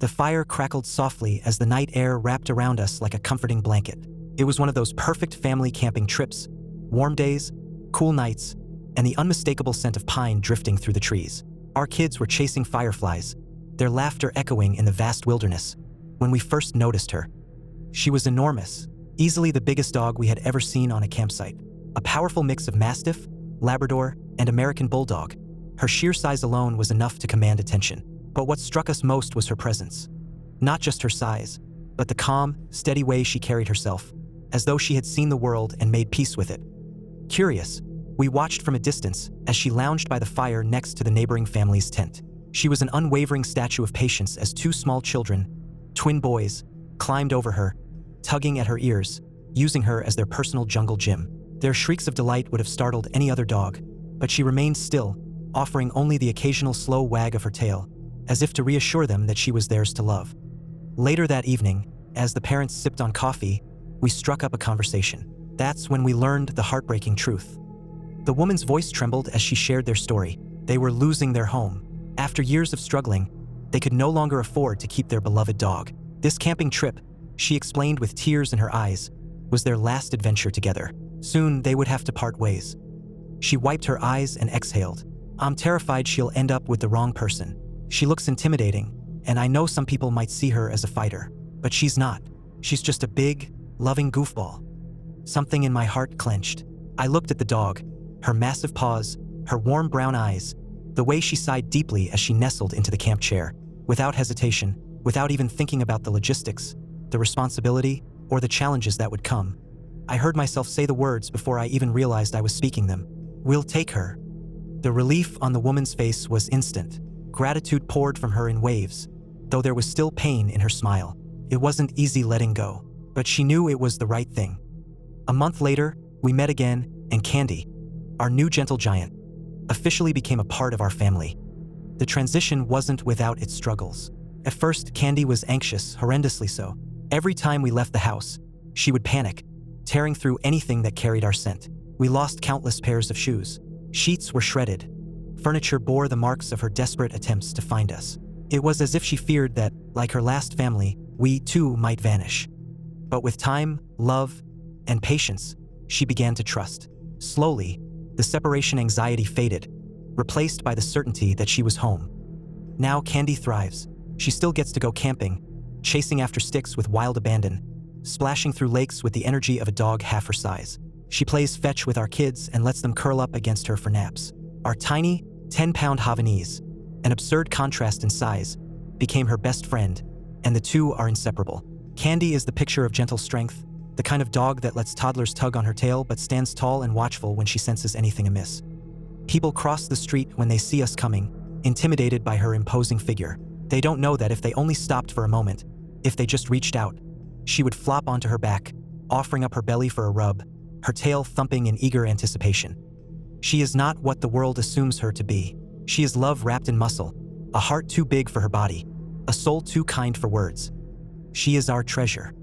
The fire crackled softly as the night air wrapped around us like a comforting blanket. It was one of those perfect family camping trips. Warm days, cool nights, and the unmistakable scent of pine drifting through the trees. Our kids were chasing fireflies, their laughter echoing in the vast wilderness. When we first noticed her, she was enormous, easily the biggest dog we had ever seen on a campsite. A powerful mix of mastiff, Labrador, and American bulldog. Her sheer size alone was enough to command attention. But what struck us most was her presence. Not just her size, but the calm, steady way she carried herself, as though she had seen the world and made peace with it. Curious, we watched from a distance as she lounged by the fire next to the neighboring family's tent. She was an unwavering statue of patience as two small children, twin boys, climbed over her, tugging at her ears, using her as their personal jungle gym. Their shrieks of delight would have startled any other dog, but she remained still, offering only the occasional slow wag of her tail, as if to reassure them that she was theirs to love. Later that evening, as the parents sipped on coffee, we struck up a conversation. That's when we learned the heartbreaking truth. The woman's voice trembled as she shared their story. They were losing their home. After years of struggling, they could no longer afford to keep their beloved dog. This camping trip, she explained with tears in her eyes, was their last adventure together. Soon they would have to part ways. She wiped her eyes and exhaled. I'm terrified she'll end up with the wrong person. She looks intimidating, and I know some people might see her as a fighter, but she's not. She's just a big, loving goofball. Something in my heart clenched. I looked at the dog, her massive paws, her warm brown eyes, the way she sighed deeply as she nestled into the camp chair, without hesitation, without even thinking about the logistics, the responsibility, or the challenges that would come. I heard myself say the words before I even realized I was speaking them. We'll take her. The relief on the woman's face was instant. Gratitude poured from her in waves, though there was still pain in her smile. It wasn't easy letting go, but she knew it was the right thing. A month later, we met again, and Candy, our new gentle giant, officially became a part of our family. The transition wasn't without its struggles. At first, Candy was anxious, horrendously so. Every time we left the house, she would panic, tearing through anything that carried our scent. We lost countless pairs of shoes. Sheets were shredded. Furniture bore the marks of her desperate attempts to find us. It was as if she feared that, like her last family, we too might vanish. But with time, love, and patience, she began to trust. Slowly, the separation anxiety faded, replaced by the certainty that she was home. Now Candy thrives. She still gets to go camping, chasing after sticks with wild abandon, splashing through lakes with the energy of a dog half her size. She plays fetch with our kids and lets them curl up against her for naps. Our tiny, 10-pound Havanese, an absurd contrast in size, became her best friend, and the two are inseparable. Candy is the picture of gentle strength, the kind of dog that lets toddlers tug on her tail but stands tall and watchful when she senses anything amiss. People cross the street when they see us coming, intimidated by her imposing figure. They don't know that if they only stopped for a moment, if they just reached out, she would flop onto her back, offering up her belly for a rub, her tail thumping in eager anticipation. She is not what the world assumes her to be. She is love wrapped in muscle, a heart too big for her body, a soul too kind for words. She is our treasure.